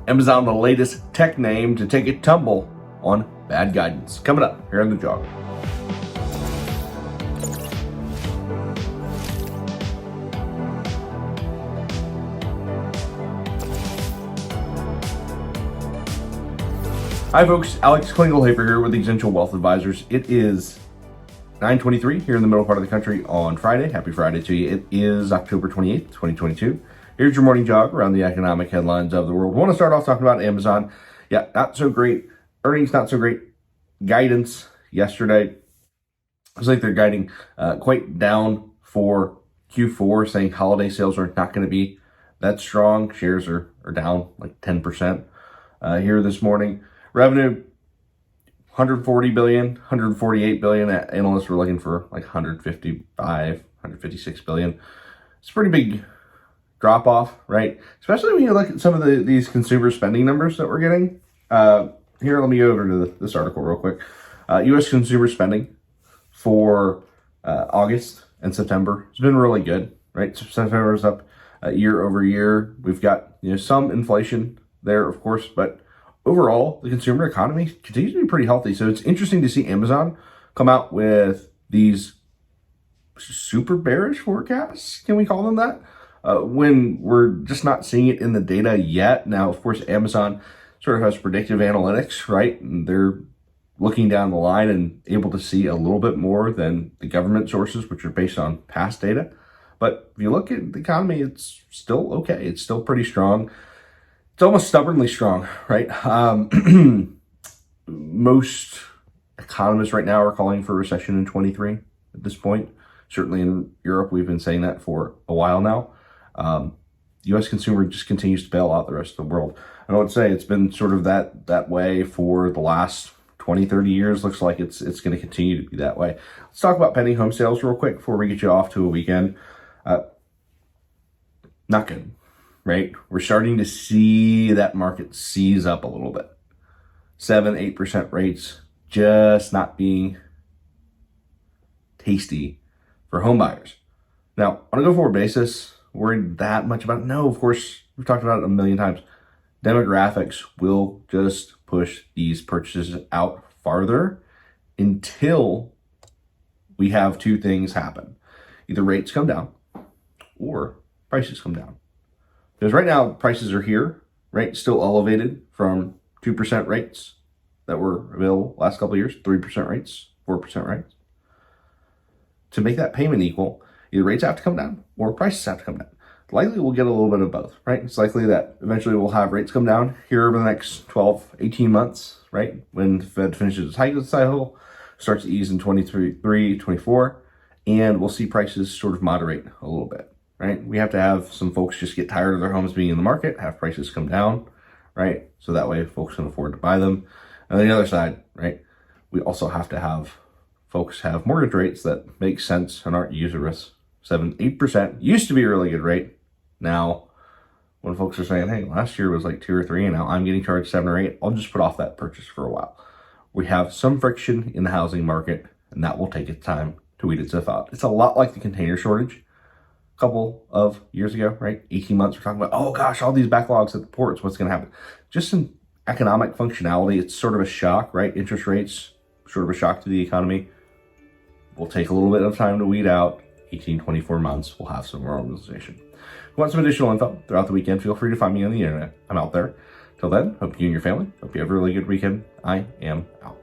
Amazon, the latest tech name to take a tumble on bad guidance. Coming up here on The Jog. Hi folks, Alex Klingelhoeffer here with Exencial Wealth Advisors. It is 9:23 here in the middle part of the country on Friday. Happy Friday to you. It is October 28th, 2022. Here's your morning jog around the economic headlines of the world. I want to start off talking about Amazon. Yeah, not so great. Earnings, not so great. Guidance yesterday. Looks like they're guiding quite down for Q4, saying holiday sales are not going to be that strong. Shares are down like 10% here this morning. Revenue, 140 billion, 148 billion. Analysts were looking for like 155, 156 billion. It's a pretty big drop off, right? Especially when you look at some of these consumer spending numbers that we're getting. Here, let me go over to this article real quick. U.S. consumer spending for August and September has been really good, right? So September is up year over year. We've got some inflation there, of course, but overall, the consumer economy continues to be pretty healthy. So it's interesting to see Amazon come out with these super bearish forecasts. Can we call them that? When we're just not seeing it in the data yet. Now, of course, Amazon sort of has predictive analytics, right? And they're looking down the line and able to see a little bit more than the government sources, which are based on past data. But if you look at the economy, it's still okay. It's still pretty strong. It's almost stubbornly strong, right? Most economists right now are calling for a recession in 23 at this point. Certainly in Europe, we've been saying that for a while now. U.S. consumer just continues to bail out the rest of the world. I would say it's been sort of that way for the last 20, 30 years. Looks like it's going to continue to be that way. Let's talk about pending home sales real quick before we get you off to a weekend. Not good. Right? We're starting to see that market seize up a little bit. 7-8% rates just not being tasty for home buyers. Now, on a go-forward basis, worried that much about it? No, of course, we've talked about it a million times. Demographics will just push these purchases out farther until we have two things happen. Either rates come down or prices come down. Because right now, prices are here, right? Still elevated from 2% rates that were available last couple of years, 3% rates, 4% rates. To make that payment equal, either rates have to come down or prices have to come down. Likely we'll get a little bit of both, right? It's likely that eventually we'll have rates come down here over the next 12, 18 months, right? When the Fed finishes its hiking cycle, starts to ease in 23, 24, and we'll see prices sort of moderate a little bit. Right? We have to have some folks just get tired of their homes being in the market, have prices come down, right? So that way folks can afford to buy them. And on the other side, right, we also have to have folks have mortgage rates that make sense and aren't usurious. 7-8% used to be a really good rate. Now, when folks are saying, hey, last year was like 2 or 3, and now I'm getting charged 7 or 8, I'll just put off that purchase for a while. We have some friction in the housing market, and that will take its time to weed itself out. It's a lot like the container shortage. Couple of years ago, right? 18 months, we're talking about, oh gosh, all these backlogs at the ports, what's going to happen? Just in economic functionality, it's sort of a shock, right? Interest rates, sort of a shock to the economy. Will take a little bit of time to weed out. 18, 24 months, we'll have some normalization. If you want some additional info throughout the weekend, feel free to find me on the internet. I'm out there. Till then, hope you and your family, hope you have a really good weekend. I am out.